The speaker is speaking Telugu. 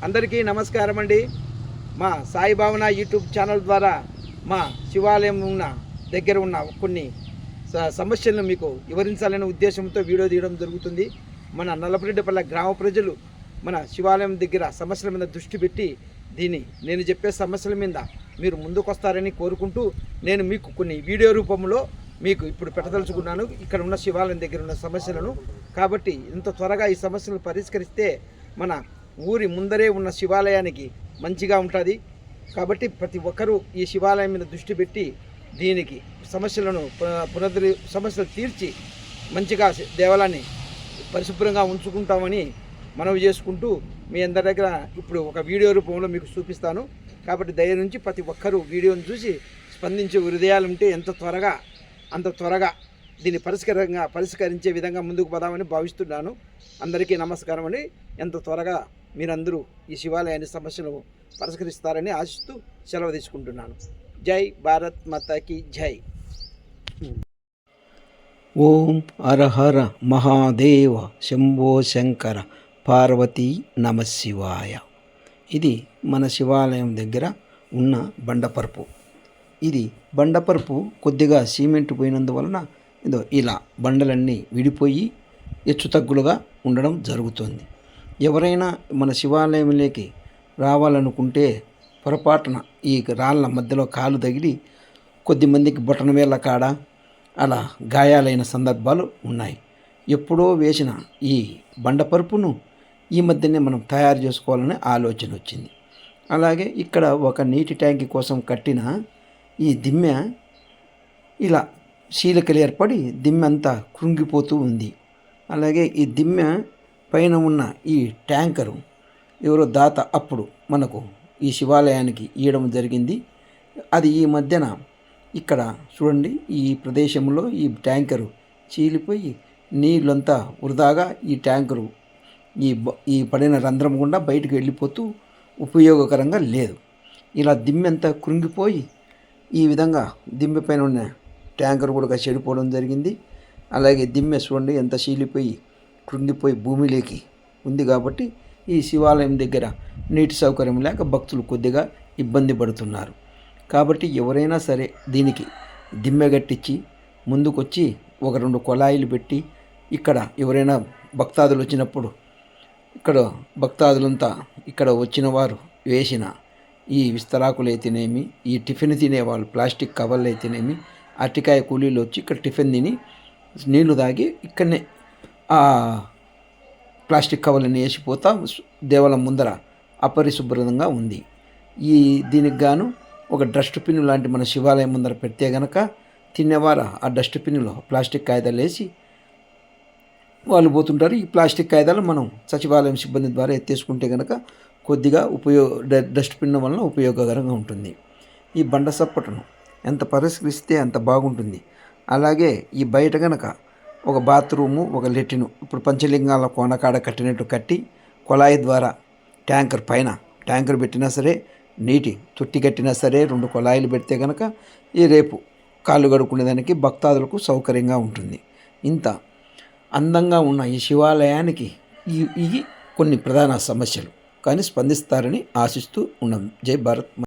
అందరికీ నమస్కారం అండి. మా సాయి భావన యూట్యూబ్ ఛానల్ ద్వారా మా శివాలయం దగ్గర ఉన్న కొన్ని సమస్యలను మీకు వివరించాలనే ఉద్దేశంతో వీడియో తీయడం జరుగుతుంది. మన నల్లపురెడ్డిపల్లె గ్రామ ప్రజలు మన శివాలయం దగ్గర సమస్యల మీద దృష్టి పెట్టి నేను చెప్పే సమస్యల మీద మీరు ముందుకొస్తారని కోరుకుంటూ నేను మీకు కొన్ని వీడియో రూపంలో మీకు ఇప్పుడు పెట్టదలుచుకున్నాను. ఇక్కడ ఉన్న శివాలయం దగ్గర ఉన్న సమస్యలను. కాబట్టి ఇంత త్వరగా ఈ సమస్యలను పరిష్కరిస్తే మన ఊరి ముందరే ఉన్న శివాలయానికి మంచిగా ఉంటుంది. కాబట్టి ప్రతి ఒక్కరూ ఈ శివాలయం మీద దృష్టి పెట్టి దీనికి సమస్యలను సమస్యలు తీర్చి మంచిగా దేవాలయాన్ని పరిశుభ్రంగా ఉంచుకుంటామని మనవి చేసుకుంటూ మీ అందరి దగ్గర ఇప్పుడు ఒక వీడియో రూపంలో మీకు చూపిస్తాను. కాబట్టి దయ నుంచి ప్రతి ఒక్కరూ వీడియోను చూసి స్పందించే హృదయాలు ఉంటే అంత త్వరగా దీన్ని పరిష్కరించే విధంగా ముందుకు పోదామని భావిస్తున్నాను. అందరికీ నమస్కారం అండి. ఎంత త్వరగా మీరందరూ ఈ శివాలయాన్ని సమస్యను పరిష్కరిస్తారని ఆశిస్తూ సెలవు తీసుకుంటున్నాను. జై భారత్ మాతాకి జై. ఓం హర హర మహాదేవ శంభో శంకర పార్వతీ నమశివాయ. ఇది మన శివాలయం దగ్గర ఉన్న బండపరుపు. ఇది బండపరుపు కొద్దిగా సిమెంట్ పోయినందువలన ఇలా బండలన్నీ విడిపోయి హెచ్చుతగ్గులుగా ఉండడం జరుగుతుంది. ఎవరైనా మన శివాలయంలోకి రావాలనుకుంటే పొరపాటున ఈ రాళ్ళ మధ్యలో కాలు తగిలి కొద్దిమందికి బొటన వేళ్ళ కాడ అలా గాయాలైన సందర్భాలు ఉన్నాయి. ఎప్పుడో వేసిన ఈ బండపరుపును ఈ మధ్యనే మనం తయారు చేసుకోవాలనే ఆలోచన వచ్చింది. అలాగే ఇక్కడ ఒక నీటి ట్యాంకి కోసం కట్టిన ఈ దిమ్మె ఇలా శీలకలు ఏర్పడి దిమ్మె అంతా కృంగిపోతూ ఉంది. అలాగే ఈ దిమ్మె పైన ఉన్న ఈ ట్యాంకరు ఎవరో దాత అప్పుడు మనకు ఈ శివాలయానికి ఇవ్వడం జరిగింది. అది ఈ మధ్యన ఇక్కడ చూడండి, ఈ ప్రదేశంలో ఈ ట్యాంకరు చీలిపోయి నీళ్ళంతా వృధాగా ఈ ట్యాంకరు ఈ పడిన రంధ్రం గుండా బయటకు వెళ్ళిపోతూ ఉపయోగకరంగా లేదు. ఇలా దిమ్మెంతా కృంగిపోయి ఈ విధంగా దిమ్మె పైన ఉన్న ట్యాంకర్ కూడా చెడిపోవడం జరిగింది. అలాగే దిమ్మె చూడండి ఎంత చీలిపోయి కృంగిపోయి భూమిలోకి ఉంది. కాబట్టి ఈ శివాలయం దగ్గర నీటి సౌకర్యం లేక భక్తులు కొద్దిగా ఇబ్బంది పడుతున్నారు. కాబట్టి ఎవరైనా సరే దీనికి దిమ్మె గట్టించి ముందుకొచ్చి ఒక 2 కొలాయిలు పెట్టి ఇక్కడ ఎవరైనా భక్తాదులు వచ్చినప్పుడు ఇక్కడ భక్తాదులంతా ఇక్కడ వచ్చిన వారు వేసిన ఈ విస్తరాకులు అయితేనేమి, ఈ టిఫిన్ తినేవాళ్ళు ప్లాస్టిక్ కవర్లు అయితేనేమి, అరటికాయ కూలీలు వచ్చి ఇక్కడ టిఫిన్ తిని నీళ్లు తాగి ఇక్కడనే ఆ ప్లాస్టిక్ కవర్లను వేసిపోతా దేవాలయం ముందర అపరిశుభ్రంగా ఉంది. దీనికి గాను ఒక డస్ట్బిన్ లాంటి మన శివాలయం ముందర పెడితే గనక తినేవారు ఆ డస్ట్బిన్లో ప్లాస్టిక్ కాగితాలు వేసి వాళ్ళు పోతుంటారు. ఈ ప్లాస్టిక్ కాగితాలు మనం సచివాలయం సిబ్బంది ద్వారా ఎత్తేసుకుంటే కనుక కొద్దిగా డస్ట్బిన్ వలన ఉపయోగకరంగా ఉంటుంది. ఈ బండ సప్పటను ఎంత పరిష్కరిస్తే అంత బాగుంటుంది. అలాగే ఈ బయట కనుక ఒక బాత్రూము, ఒక లెట్రిను ఇప్పుడు పంచలింగాల కోనకాడ కట్టినట్టు కట్టి కొలాయి ద్వారా ట్యాంకర్ పెట్టినా సరే, నీటి తొట్టి కట్టినా సరే 2 కొలాయిలు పెడితే కనుక ఈ రేపు కాళ్ళు కడుక్కునేదానికి భక్తాదులకు సౌకర్యంగా ఉంటుంది. ఇంత అందంగా ఉన్న ఈ శివాలయానికి ఇవి కొన్ని ప్రధాన సమస్యలు కానీ స్పందిస్తారని ఆశిస్తూ ఉన్నాం. జై భారత్.